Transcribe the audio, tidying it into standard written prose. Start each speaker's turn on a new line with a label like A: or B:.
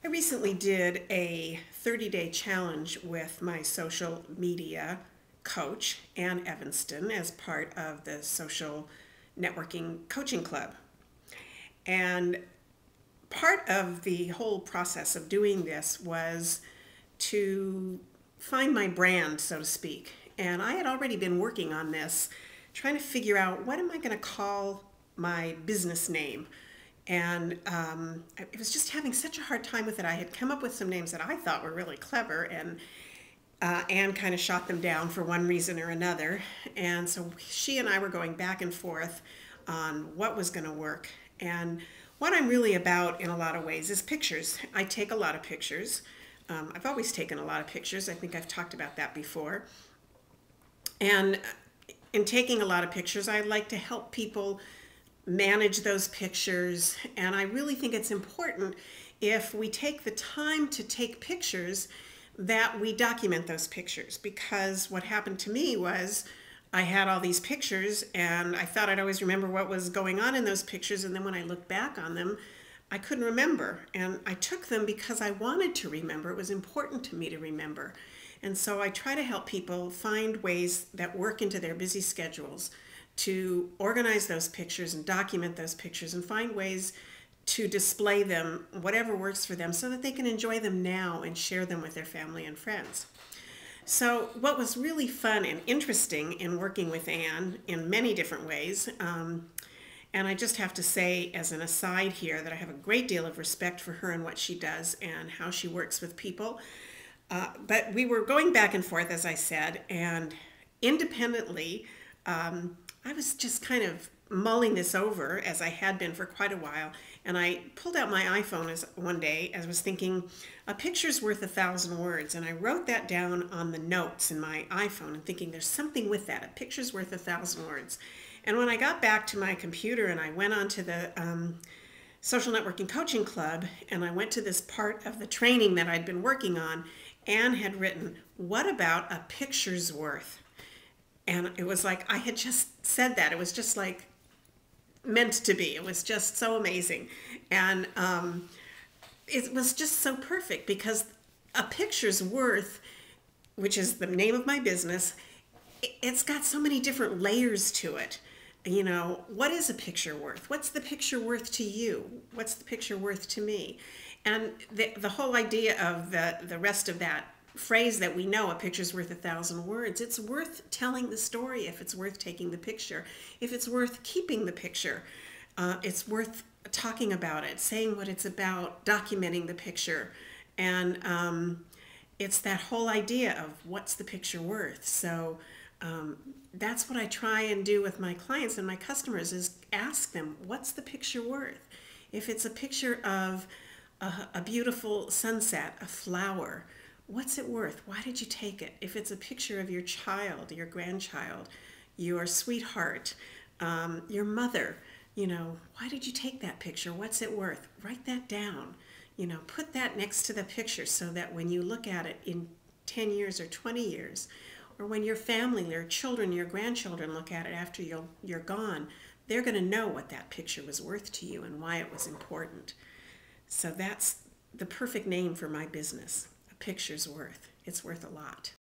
A: I recently did a 30-day challenge with my social media coach, Ann Evanston, as part of the Social Networking Coaching Club. And part of the whole process of doing this was to find my brand, so to speak. And I had already been working on this, trying to figure out what am I going to call my business name. And I was just having such a hard time with it. I had come up with some names that I thought were really clever, and Anne kind of shot them down for one reason or another. And so she and I were going back and forth on what was going to work. And what I'm really about in a lot of ways is pictures. I take a lot of pictures. I've always taken a lot of pictures. I think I've talked about that before. And in taking a lot of pictures, I like to help people manage those pictures. And I really think it's important, if we take the time to take pictures, that we document those pictures. Because what happened to me was I had all these pictures and I thought I'd always remember what was going on in those pictures, and then when I looked back on them, I couldn't remember. And I took them because I wanted to remember. It was important to me to remember. And so I try to help people find ways that work into their busy schedules to organize those pictures and document those pictures and find ways to display them, whatever works for them, so that they can enjoy them now and share them with their family and friends. So what was really fun and interesting in working with Anne in many different ways, and I just have to say as an aside here that I have a great deal of respect for her and what she does and how she works with people. But we were going back and forth, as I said, and independently, I was just kind of mulling this over, as I had been for quite a while, and I pulled out my iPhone one day as I was thinking, a picture's worth 1,000 words, and I wrote that down on the notes in my iPhone and thinking there's something with that, a picture's worth 1,000 words. And when I got back to my computer and I went on to the Social Networking Coaching Club, and I went to this part of the training that I'd been working on, Anne had written, "What about a picture's worth?" And it was like I had just said that. It was just like meant to be. It was just so amazing. And it was just so perfect, because a picture's worth, which is the name of my business, it's got so many different layers to it. You know, what is a picture worth? What's the picture worth to you? What's the picture worth to me? And the whole idea of the rest of that phrase that we know, a picture's worth 1,000 words, it's worth telling the story if it's worth taking the picture. If it's worth keeping the picture, it's worth talking about it, saying what it's about, documenting the picture. And it's that whole idea of what's the picture worth. So that's what I try and do with my clients and my customers, is ask them, what's the picture worth? If it's a picture of a beautiful sunset, a flower, what's it worth? Why did you take it? If it's a picture of your child, your grandchild, your sweetheart, your mother, you know, why did you take that picture? What's it worth? Write that down. You know, put that next to the picture so that when you look at it in 10 years or 20 years, or when your family, your children, your grandchildren look at it after you're gone, they're going to know what that picture was worth to you and why it was important. So that's the perfect name for my business. A picture's worth. It's worth a lot.